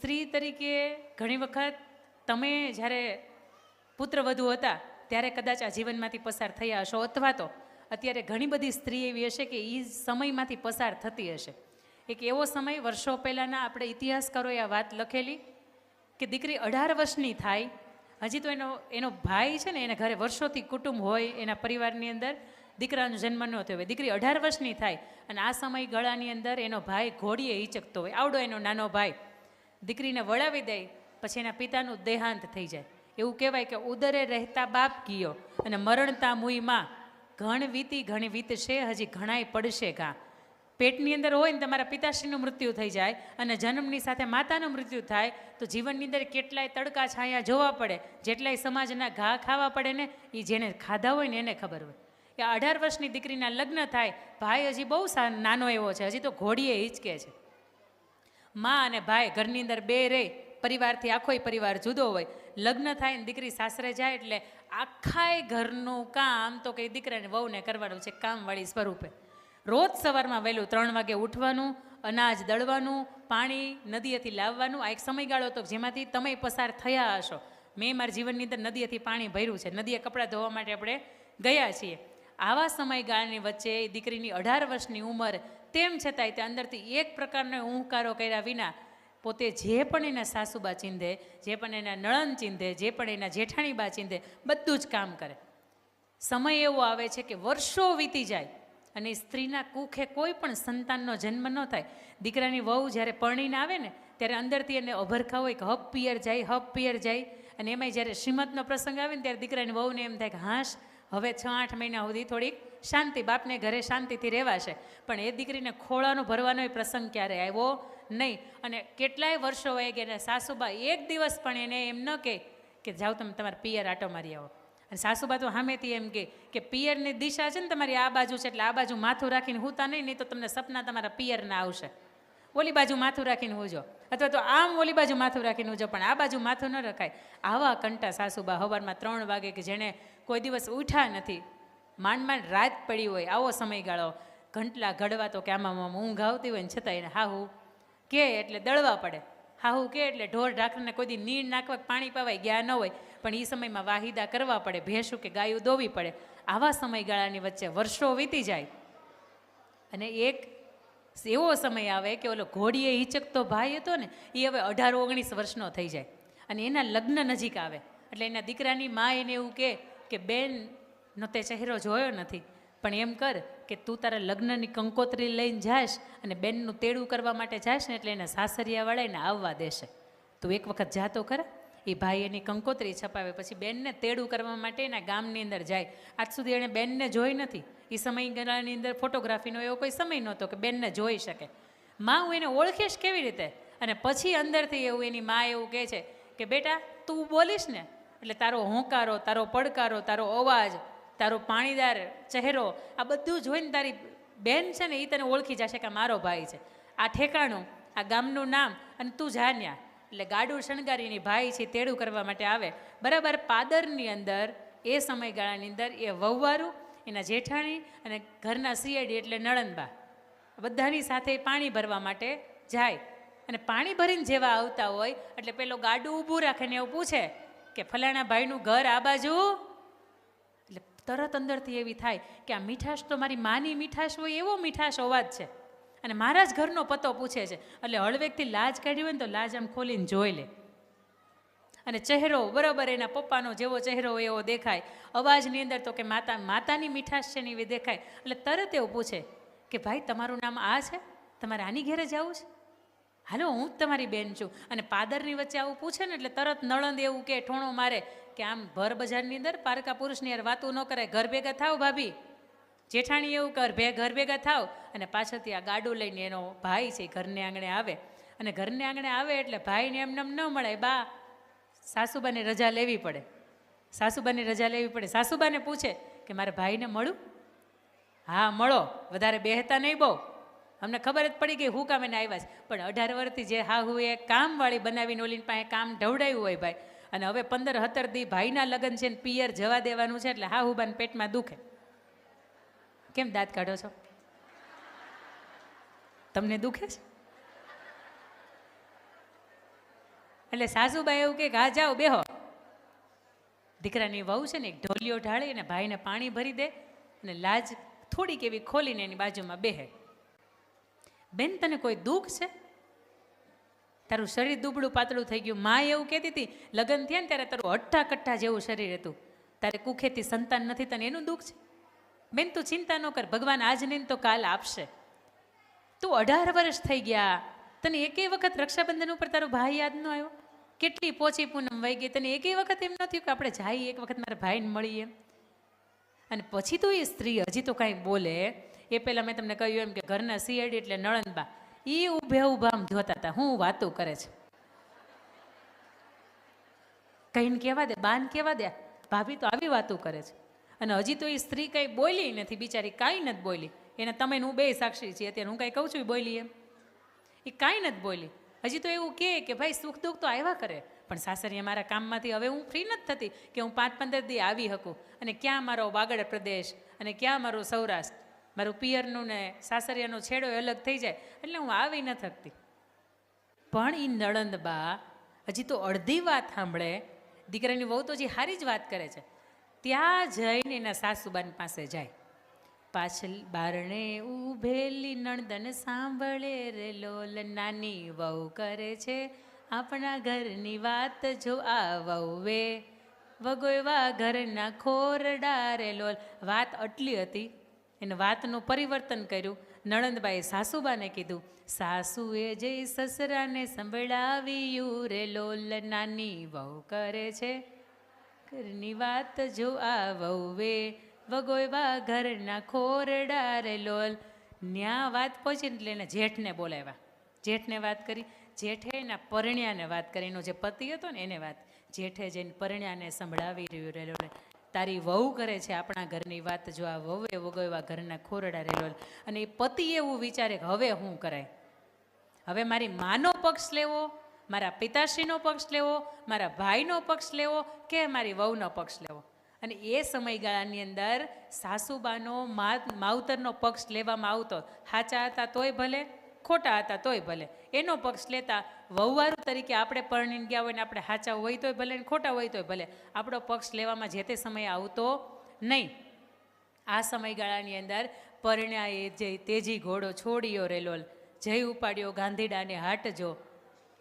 સ્ત્રી તરીકે ઘણી વખત તમે જ્યારે પુત્રવધુ હતા ત્યારે કદાચ આ જીવનમાંથી પસાર થયા હશો, અથવા તો અત્યારે ઘણી બધી સ્ત્રી એવી હશે કે એ સમયમાંથી પસાર થતી હશે. એક એવો સમય વર્ષો પહેલાંના આપણે ઇતિહાસકારોએ આ વાત લખેલી કે દીકરી 18 વર્ષની થાય, હજી તો એનો ભાઈ છે ને એના ઘરે વર્ષોથી કુટુંબ હોય, એના પરિવારની અંદર દીકરાનો જન્મ ન થયો હોય, દીકરી 18 વર્ષની થાય અને આ સમયગાળાની અંદર એનો ભાઈ ઘોડીએ હિંચકતો હોય, આવડો એનો નાનો ભાઈ દીકરીને વળાવી દે, પછી એના પિતાનું દેહાંત થઈ જાય. એવું કહેવાય કે ઉદરે રહેતા બાપ ગયો અને મરણતા મુઈમાં ઘણ વીતશે, હજી ઘણાય પડશે ઘા. પેટની અંદર હોય ને તમારા પિતાશ્રીનું મૃત્યુ થઈ જાય અને જન્મની સાથે માતાનું મૃત્યુ થાય તો જીવનની અંદર કેટલાય તડકા છાયા જોવા પડે, જેટલાય સમાજના ઘા ખાવા પડે ને એ જેને ખાધા હોય ને એને ખબર હોય. કે 18 વર્ષની દીકરીના લગ્ન થાય, ભાઈ હજી બહુ નાનો એવો છે, હજી તો ઘોડીએ હિંચકે છે. મા અને ભાઈ ઘરની અંદર બે રહે, પરિવારથી આખોય પરિવાર જુદો હોય. લગ્ન થાય ને દીકરી સાસરે જાય એટલે આખાય ઘરનું કામ તો કંઈ દીકરાને વહુને કરવાનું છે, કામવાળી સ્વરૂપે. રોજ સવારમાં વહેલું 3 વાગે ઉઠવાનું, અનાજ દળવાનું, પાણી નદીએથી લાવવાનું. આ એક સમયગાળો તો જેમાંથી તમે પસાર થયા હશો. મેં મારા જીવનની અંદર નદીએથી પાણી ભર્યું છે, નદીએ કપડાં ધોવા માટે આપણે ગયા છીએ. આવા સમયગાળાની વચ્ચે દીકરીની 18 વર્ષની ઉંમર, તેમ છતાંય તે અંદરથી એક પ્રકારનો ઊંકારો કર્યા વિના પોતે જે પણ એના સાસુબા ચીંધે, જે પણ એના નણંદ ચીંધે, જે પણ એના જેઠાણીબા ચીંધે, બધું જ કામ કરે. સમય એવો આવે છે કે વર્ષો વીતી જાય અને સ્ત્રીના કુખે કોઈ પણ સંતાનનો જન્મ ન થાય. દીકરાની વહુ જ્યારે પરણીને આવે ને ત્યારે અંદરથી એને અભરખા હોય કે હપ પિયર જાય. અને એમાંય જ્યારે શ્રીમતનો પ્રસંગ આવે ને ત્યારે દીકરાની વહુને એમ થાય કે હાશ, હવે 6-8 મહિના સુધી થોડીક શાંતિ, બાપને ઘરે શાંતિથી રહેવાશે. પણ એ દીકરીને ખોળાનો ભરવાનો એ પ્રસંગ ક્યારે આવ્યો નહીં. અને કેટલાય વર્ષો વહી ગયા, સાસુબા એક દિવસ પણ એને એમ ન કહે કે જાઓ તમે તમારા પિયર આટો મારી આવો. અને સાસુબા તો સામેથી એમ કે પિયરની દિશા છે ને તમારી આ બાજુ છે, એટલે આ બાજુ માથું રાખીને હુતા નહીં તો તમને સપના તમારા પિયરના આવશે. ઓલી બાજુ માથું રાખીને હુજો, અથવા તો આમ ઓલી બાજુ માથું રાખીને હુજો, પણ આ બાજુ માથું ન રખાય. આવા કંટા સાસુબા સવારમાં 3 વાગે કે જેણે કોઈ દિવસ ઉઠ્યા નથી, માંડ રાત પડી હોય, આવો સમયગાળો, ઘંટલા ઘડવા તો કે આમાં ઊંઘ આવતી હોય ને છતાં એને હાહુ કે એટલે દળવા પડે. હાહુ કે એટલે ઢોર ઢાંકરને કોઈ દી નીણ નાખવા પાણી પાવાય ગયા ન હોય, પણ એ સમયમાં વાહિદા કરવા પડે, ભેંસું કે ગાયું દોવી પડે. આવા સમયગાળાની વચ્ચે વર્ષો વીતી જાય અને એક એવો સમય આવે કે ઓલો ઘોડીએ હિંચકતો ભાઈ હતો ને એ હવે 18-19 વર્ષનો થઈ જાય અને એના લગ્ન નજીક આવે. એટલે એના દીકરાની મા એને એવું કે બેનનો તે ચહેરો જોયો નથી, પણ એમ કર કે તું તારા લગ્નની કંકોત્રી લઈને જાશ અને બેનનું તેડું કરવા માટે જાશ ને એટલે એના સાસરિયાવાળા એને આવવા દેશે. તું એક વખત જાતો ખરા. એ ભાઈ એની કંકોત્રી છપાવે, પછી બેનને તેડું કરવા માટે એના ગામની અંદર જાય. આજ સુધી એણે બેનને જોઈ નથી. એ સમયગાળાની અંદર ફોટોગ્રાફીનો એવો કોઈ સમય નહોતો કે બેનને જોઈ શકે. માં હું એને ઓળખીશ કેવી રીતે? અને પછી અંદરથી એવું એની મા એવું કહે છે કે બેટા તું બોલીશ ને એટલે તારો હોંકારો, તારો પડકારો, તારો અવાજ, તારો પાણીદાર ચહેરો, આ બધું જોઈને તારી બેન છે ને એ તને ઓળખી જશે કે મારો ભાઈ છે. આ ઠેકાણું, આ ગામનું નામ, અને તું જાન્યા. એટલે ગાડું શણગારીની ભાઈ છે તેડું કરવા માટે આવે. બરાબર પાદરની અંદર એ સમયગાળાની અંદર એ વહુવારું, એના જેઠાણી અને ઘરના સિયાડી એટલે નણંદબા બધાની સાથે પાણી ભરવા માટે જાય. અને પાણી ભરીને જેવા આવતા હોય એટલે પેલો ગાડું ઊભું રાખે ને એવું પૂછે કે ફલાણા ભાઈનું ઘર આ બાજુ. એટલે તરત અંદરથી એવી થાય કે આ મીઠાશ તો મારી માની મીઠાશ હોય એવો મીઠાશ અવાજ છે અને મારા જ ઘરનો પતો પૂછે છે. એટલે હળવેકથી લાજ કાઢી હોય ને તો લાજ આમ ખોલીને જોઈ લે અને ચહેરો બરાબર એના પપ્પાનો જેવો ચહેરો હોય એવો દેખાય. અવાજની અંદર તો કે માતાની મીઠાશ છે ને એવી દેખાય. એટલે તરત એવું પૂછે કે ભાઈ તમારું નામ આ છે, તમારે આની ઘેરે જવું છે? હાલો હું જ તમારી બેન છું. અને પાદરની વચ્ચે આવું પૂછે ને એટલે તરત નળંદ એવું કે ઠોણો મારે કે આમ ભર બજારની અંદર પારકા પુરુષની યાર વાતું ન કરાય, ઘર ભેગા થાવ ભાભી. જેઠાણી એવું ઘર ભેગા થાવ. અને પાછળથી આ ગાડું લઈને એનો ભાઈ છે ઘરને આંગણે આવે. અને ઘરને આંગણે આવે એટલે ભાઈને એમને ન મળે, બા સાસુબાને રજા લેવી પડે. સાસુબાને પૂછે કે મારે ભાઈને મળું? હા મળો, વધારે બેહતા નહીં બહુ, અમને ખબર જ પડી ગઈ હું કામ એને આવ્યા છે. પણ 18 વર્ષથી જે હા હું એ કામવાળી બનાવીને ઓલીને પાસે કામ ઢવડાયું હોય ભાઈ, અને હવે 15-17 દી ભાઈના લગ્ન છે ને પિયર જવા દેવાનું છે એટલે હા હુબાને પેટમાં દુખે. કેમ દાંત કાઢો છો? તમને દુખે છે? એટલે સાસુબાઈ એવું કે હા જાઓ બેહો. દીકરાની વહુ છે ને એક ઢોલિયો ઢાળી અને ભાઈને પાણી ભરી દે અને લાજ થોડીક એવી ખોલીને એની બાજુમાં બેહે. બેન તને કોઈ દુઃખ છે? તારું શરીર દુબળું પાતળું થઈ ગયું. માં એવું કહેતી હતી લગ્ન થયા ને ત્યારે તારું અઠ્ઠા કઠ્ઠા જેવું શરીર હતું, તારે કુખેથી સંતાન નથી, તને એનું દુઃખ છે? બેન તું ચિંતા ન કર, ભગવાન આજ નહીં તો કાલ આપશે. તું 18 વર્ષ થઈ ગયા, તને એકેય વખત રક્ષાબંધન ઉપર તારો ભાઈ યાદ ન આવ્યો? કેટલી પોચી પૂનમ વહી ગઈ, તને એકેય વખત એમ ન થયું કે આપણે જાય એક વખત મારા ભાઈને મળીએ? અને પછી તો એ સ્ત્રી હજી તો કાંઈ બોલે એ પહેલાં મેં તમને કહ્યું એમ કે ઘરના સીઆઈડી એટલે નળનબા એ ઊભે ઊભા આમ જોતા હતા, હું વાતો કરે છે. કહીને કહેવા દે, બાન કહેવા દે, ભાભી તો આવી વાતો કરે છે. અને હજી તો એ સ્ત્રી કંઈ બોલી નથી, બિચારી કાંઈ નથી બોલી. એને તમે હું બે સાક્ષી છીએ, અત્યારે હું કાંઈ કહું છું એ બોલી એમ? એ કાંઈ નથી બોલી. હજી તો એવું કે ભાઈ સુખ દુઃખ તો આવ્યા કરે, પણ સાસરીએ મારા કામમાંથી હવે હું ફ્રી નથી થતી કે હું 5-15 દી આવી શકું. અને ક્યાં મારો વાગડ પ્રદેશ અને ક્યાં મારું સૌરાષ્ટ્ર, મારું પિયરનું ને સાસરિયાનો છેડો અલગ થઈ જાય એટલે હું આવી ન થકતી. પણ એ નળંદબા હજી તો અડધી વાત સાંભળે, દીકરાની વહુ તો હજી સારી જ વાત કરે છે, ત્યાં જઈને એના સાસુબાન પાસે જાય. પાછળ બારણે ઉભેલી નણદન સાંભળે રે લોલ, નાની વહુ કરે છે આપણા ઘરની વાત, જો આ વહુએ વગોયવા ઘરના ખોરડા રે લોલ. વાત આટલી હતી, એને વાતનું પરિવર્તન કર્યું. નણંદબાએ સાસુબાને કીધું, સાસુએ જઈ સસરાને સંભળાવ્યું રે લોલ, નાની વહુ કરે છે ઘરની વાત, જો આ વહુએ વગોયવા ઘરના ખોરડા રે લોલ. ન્યા વાત પહોંચી એટલે એને જેઠને બોલાવ્યા. જેઠને વાત કરી, જેઠે એના પરણ્યાને વાત કરી, એનો જે પતિ હતો ને એને વાત. જેઠે જઈને પરણ્યાને સંભળાવી રહ્યું રે લોલ, તારી વહુ કરે છે આપણા ઘરની વાત, જો આ વહુએ વગોયવા ઘરના ખોરડા રે લોલ. અને એ પતિ એવું વિચારે કે હવે શું કરાય, હવે મારી માનો પક્ષ લેવો, મારા પિતાશ્રીનો પક્ષ લેવો, મારા ભાઈનો પક્ષ લેવો કે મારી વહુનો પક્ષ લેવો? અને એ સમયગાળાની અંદર સાસુબાનો માવતરનો પક્ષ લેવામાં આવતો. સાચા હતા તોય ભલે, ખોટા હતા તોય ભલે, એનો પક્ષ લેતા. વહુવારું તરીકે આપણે પરણીને ગયા હોય ને આપણે સાચા હોય તોય ભલે ને ખોટા હોય તોય ભલે, આપણો પક્ષ લેવામાં જે તે સમયે આવતો નહીં. આ સમયગાળાની અંદર પરણ્યાએ જે તેજી ઘોડો છોડ્યો રે લોલ, જય ઉપાડ્યો ગાંધીડાને હાટ જો,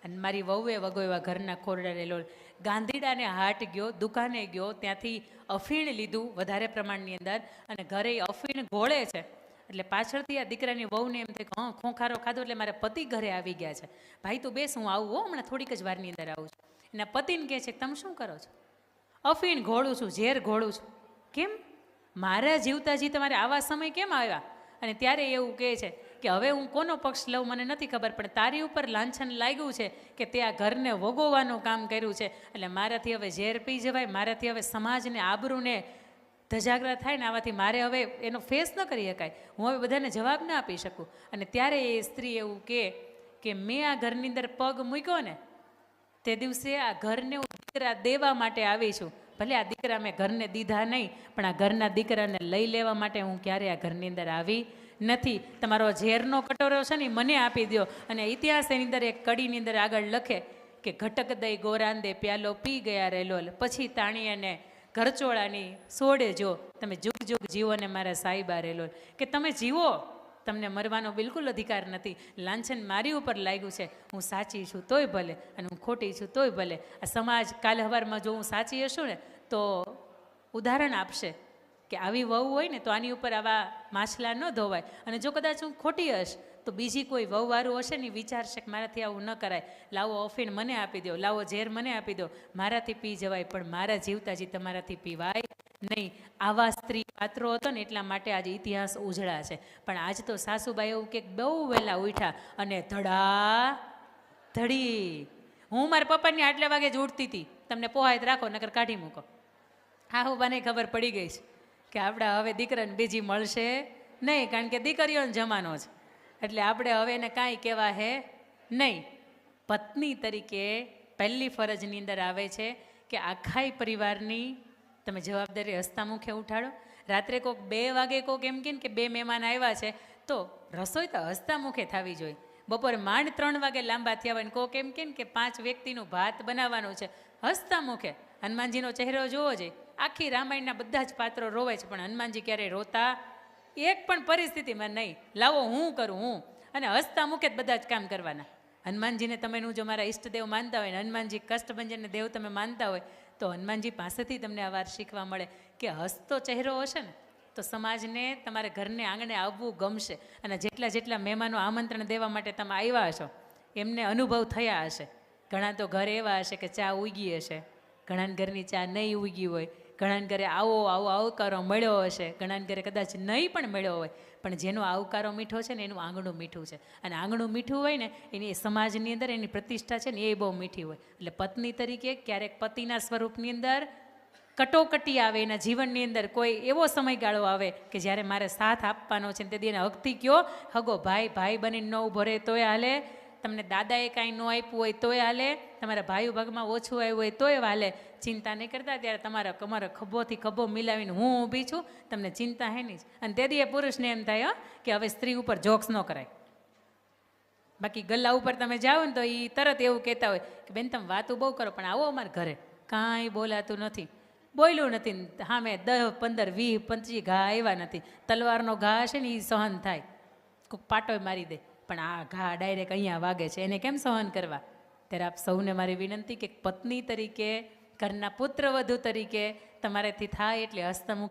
અને મારી વહુએ વગોયવા ઘરના ખોરડા રે લોલ. ગાંધીડાને હાટ ગયો, દુકાને ગયો, ત્યાંથી અફીણ લીધું વધારે પ્રમાણની અંદર, અને ઘરે અફીણ ઘોળે છે. એટલે પાછળથી આ દીકરાની વહુને એમ થાય કે હા ખોખારો ખાધો એટલે મારા પતિ ઘરે આવી ગયા છે, ભાઈ તું બેસ હું આવું હો, હમણાં થોડીક જ વારની અંદર આવું છું. એના પતિને કહે છે કે તમે શું કરો છો? અફીણ ઘોળું છું, ઝેર ઘોળું છું. કેમ મારા જીવતાજી તમારે આવા સમય કેમ આવ્યા? અને ત્યારે એવું કહે છે કે હવે હું કોનો પક્ષ લઉં મને નથી ખબર, પણ તારી ઉપર લાંછન લાગ્યું છે કે તે આ ઘરને વગોવાનું કામ કર્યું છે, એટલે મારાથી હવે ઝેર પી જવાય, મારાથી હવે સમાજને આબરૂને ધજાગરા થાય ને, આવાથી મારે હવે એનો ફેસ ન કરી શકાય, હું હવે બધાને જવાબ ના આપી શકું. અને ત્યારે એ સ્ત્રી એવું કે મેં આ ઘરની અંદર પગ મૂક્યો ને તે દિવસે આ ઘરને હું દીકરા દેવા માટે આવી છું. ભલે આ દીકરા મેં ઘરને દીધા નહીં, પણ આ ઘરના દીકરાને લઈ લેવા માટે હું ક્યારેય આ ઘરની અંદર આવી નથી. તમારો ઝેરનો કટોરો છે ને મને આપી દો. અને ઇતિહાસ એની અંદર એક કડીની અંદર આગળ લખે કે ઘટક દઈ ગોરાંદે પ્યાલો પી ગયા રે લોલ, પછી તાણી અને ઘરચોળાની સોડે જો, તમે જુગ જુગ જીવો ને મારા સાઈબા રે લોલ. કે તમે જીવો, તમને મરવાનો બિલકુલ અધિકાર નથી. લાંછન મારી ઉપર લાગ્યું છે, હું સાચી છું તોય ભલે અને હું ખોટી છું તોય ભલે. આ સમાજ કાલે સવારમાં જો હું સાચી હશું ને તો ઉદાહરણ આપશે કે આવી વહુ હોય ને તો આની ઉપર આવા માછલા ન ધોવાય, અને જો કદાચ હું ખોટી હશ તો બીજી કોઈ વહુવારું હશે ને વિચારશે કે મારાથી આવું ન કરાય, લાવો અફીણ મને આપી દો, લાવો ઝેર મને આપી દો, મારાથી પી જવાય પણ મારા જીવતાજી તમારાથી પીવાય નહીં. આવા સ્ત્રી પાત્રો હતો ને એટલા માટે આજે ઇતિહાસ ઉજળા છે. પણ આજ તો સાસુબાઈ એવું કે બહુ વહેલા ઉઠ્યા અને ધડી હું મારા પપ્પાની આટલા વાગે જ ઉઠતી હતી, તમને પોહાય રાખો નકર કાઢી મૂકો. હા હું બને ખબર પડી ગઈ છે કે આપણા હવે દીકરાને બીજી મળશે નહીં, કારણ કે દીકરીઓનો જમાનો છે એટલે આપણે હવે એને કાંઈ કહેવા હે નહીં. પત્ની તરીકે પહેલી ફરજની અંદર આવે છે કે આખાય પરિવારની તમે જવાબદારી હસતા મુખે ઉઠાડો. રાત્રે કોઈક 2 વાગે કોઈક એમ કે 2 મહેમાન આવ્યા છે તો રસોઈ તો હસતા મુખે થવી જોઈએ. બપોરે માંડ 3 વાગે લાંબા થયા હોય ને કોક એમ કે 5 વ્યક્તિનું ભાત બનાવવાનું છે, હસતા મુખે હનુમાનજીનો ચહેરો જોવો જોઈએ. આખી રામાયણના બધા જ પાત્રો રોવે છે, પણ હનુમાનજી ક્યારેય રોતા એક પણ પરિસ્થિતિમાં નહીં. લાવો હું કરું હું, અને હસતા મુખે જ બધા જ કામ કરવાના. હનુમાનજીને તમે જો મારા ઈષ્ટદેવ માનતા હોય ને હનુમાનજી કષ્ટભંજનને દેવ તમે માનતા હોય તો હનુમાનજી પાસેથી તમને આ વાર શીખવા મળે કે હસતો ચહેરો હશે ને તો સમાજને તમારે ઘરને આંગણે આવવું ગમશે. અને જેટલા મહેમાનો આમંત્રણ દેવા માટે તમે આવ્યા હશો એમને અનુભવ થયા હશે. ઘણા તો ઘર એવા હશે કે ચા ઉગી હશે, ઘણાને ઘરની ચા નહીં ઉગી હોય, ઘણાને ઘરે આવો આવકારો મળ્યો હશે, ઘણાને ઘરે કદાચ નહીં પણ મળ્યો હોય, પણ જેનો આવકારો મીઠો છે ને એનું આંગણું મીઠું છે. અને આંગણું મીઠું હોય ને એની સમાજની અંદર એની પ્રતિષ્ઠા છે ને એ બહુ મીઠી હોય. એટલે પત્ની તરીકે ક્યારેક પતિના સ્વરૂપની અંદર કટોકટી આવે, એના જીવનની અંદર કોઈ એવો સમયગાળો આવે કે જ્યારે મારે સાથ આપવાનો છે ને તે એને હકથી કયો હગો ભાઈ બનીને ન ઊભો રહે તોય હાલે, તમને દાદાએ કાંઈ ન આપ્યું હોય તોય હાલે, તમારા ભાઈ ભાગમાં ઓછું આવ્યું હોય તોય હાલે, ચિંતા નહીં કરતા. ત્યારે તમારા ખભોથી ખભો મિલાવીને હું ઊભી છું, તમને ચિંતા હે નહીં. અને તે દીએ પુરુષને એમ થાય કે હવે સ્ત્રી ઉપર જોક્સ ન કરાય. બાકી ગલ્લા ઉપર તમે જાઓ ને તો એ તરત એવું કહેતા હોય કે બેન તમે વાતું બહુ કરો પણ આવો અમારા ઘરે, કાંઈ બોલાતું નથી, બોલ્યું નથી. હા મેં 10, 15, 20, 25 ઘા આવ્યા નથી. તલવારનો ઘા હશે ને એ સહન થાય, કોઈક પાટોય મારી દે, પણ આ ઘા ડાયરેક્ટ અહીંયા વાગે છે, એને કેમ સહન કરવા? ત્યારે આપ સૌને મારી વિનંતી કે પત્ની તરીકે, ઘરના પુત્રવધુ તરીકે તમારાથી થાય એટલે હસ્તમુખે